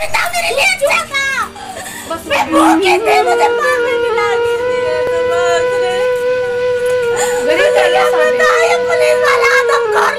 खरीदा मेरे लिए अच्छा सा। बस मैं भूखी थी, मुझे पानी पिला दीजिए। गरीब है क्या? पुलिस वाला आदम खोर